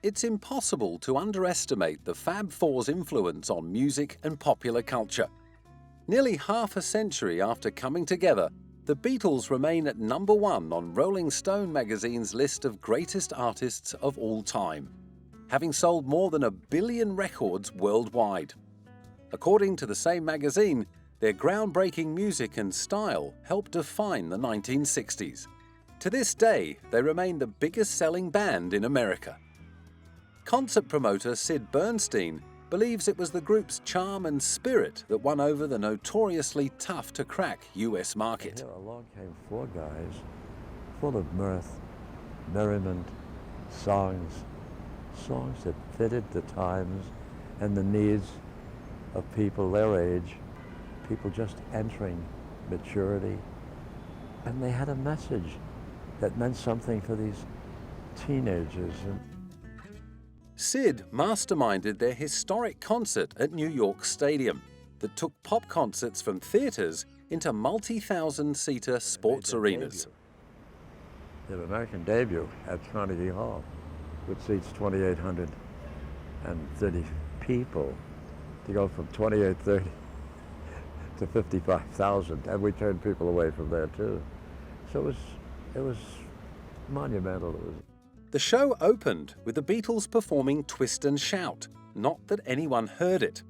It's impossible to underestimate the Fab Four's influence on music and popular culture. Nearly half a century after coming together, the Beatles remain at #1 on Rolling Stone magazine's list of greatest artists of all time, having sold more than 1 billion records worldwide. According to the same magazine, their groundbreaking music and style helped define the 1960s. To this day, they remain the biggest-selling band in America. Concert promoter Sid Bernstein believes it was the group's charm and spirit that won over the notoriously tough-to-crack US market. Here along came 4 guys full of mirth, merriment, songs that fitted the times and the needs of people their age, people just entering maturity. And they had a message that meant something for these teenagers. Sid masterminded their historic concert at New York Stadium that took pop concerts from theaters into multi-thousand-seater sports arenas. Their American debut at Carnegie Hall, which seats 2,830 people, to go from 2,830 to 55,000, and we turned people away from there too. So it was monumental. The show opened with the Beatles performing Twist and Shout, not that anyone heard it.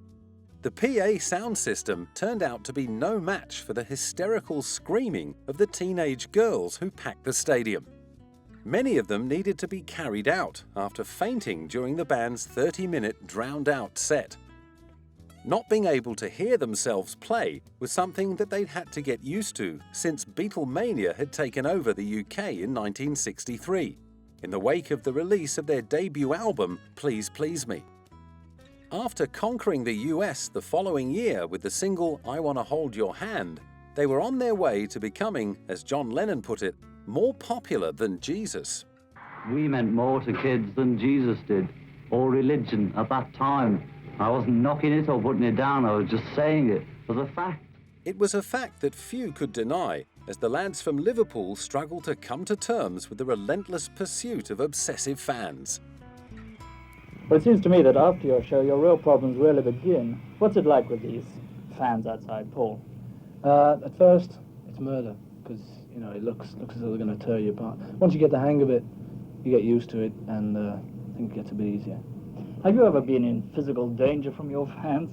The PA sound system turned out to be no match for the hysterical screaming of the teenage girls who packed the stadium. Many of them needed to be carried out after fainting during the band's 30-minute drowned-out set. Not being able to hear themselves play was something that they'd had to get used to since Beatlemania had taken over the UK in 1963. In the wake of the release of their debut album, Please Please Me. After conquering the US the following year with the single I Wanna Hold Your Hand, they were on their way to becoming, as John Lennon put it, more popular than Jesus. We meant more to kids than Jesus did, or religion at that time. I wasn't knocking it or putting it down, I was just saying it as a fact. It was a fact that few could deny, as the lads from Liverpool struggled to come to terms with the relentless pursuit of obsessive fans. Well, it seems to me that after your show, your real problems really begin. What's it like with these fans outside, Paul? At first, it's murder, because it looks as though they're going to tear you apart. Once you get the hang of it, you get used to it, and I think it gets a bit easier. Have you ever been in physical danger from your fans?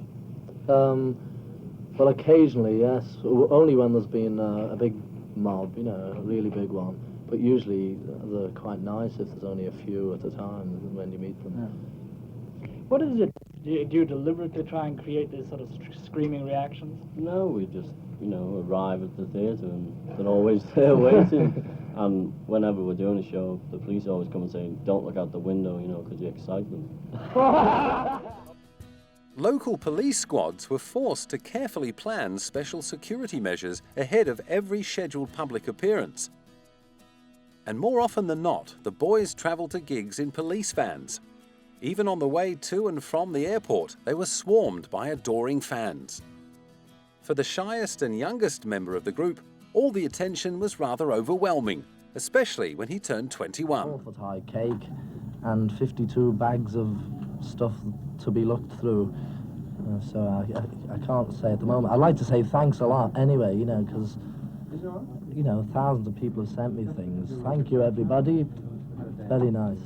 Well, occasionally, yes. Only when there's been a big mob, a really big one. But usually they're quite nice if there's only a few at a time when you meet them. Yeah. What is it? Do you deliberately try and create these sort of screaming reactions? No, we just, arrive at the theatre and they're always there waiting. And whenever we're doing a show, the police always come and say, don't look out the window, because you excite them. Local police squads were forced to carefully plan special security measures ahead of every scheduled public appearance. And more often than not, the boys travelled to gigs in police vans. Even on the way to and from the airport, they were swarmed by adoring fans. For the shyest and youngest member of the group, all the attention was rather overwhelming, especially when he turned 21. 4-foot-high cake and 52 bags of stuff to be looked through. So I can't say at the moment. I'd like to say thanks a lot anyway, because, thousands of people have sent me things. Thank you, everybody. Very nice.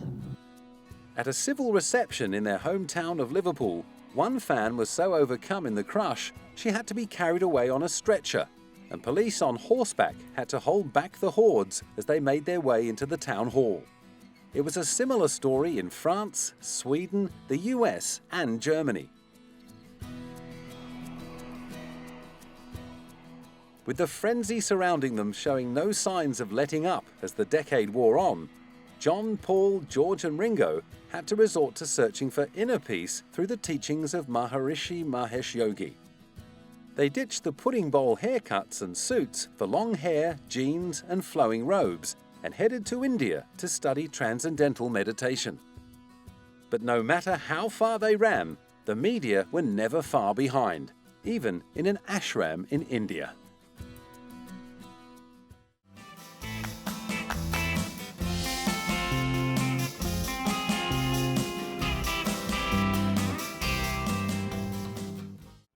At a civil reception in their hometown of Liverpool, one fan was so overcome in the crush, she had to be carried away on a stretcher, and police on horseback had to hold back the hordes as they made their way into the town hall. It was a similar story in France, Sweden, the US, and Germany. With the frenzy surrounding them showing no signs of letting up as the decade wore on, John, Paul, George and Ringo had to resort to searching for inner peace through the teachings of Maharishi Mahesh Yogi. They ditched the pudding bowl haircuts and suits for long hair, jeans and flowing robes, and headed to India to study transcendental meditation. But no matter how far they ran, the media were never far behind, even in an ashram in India.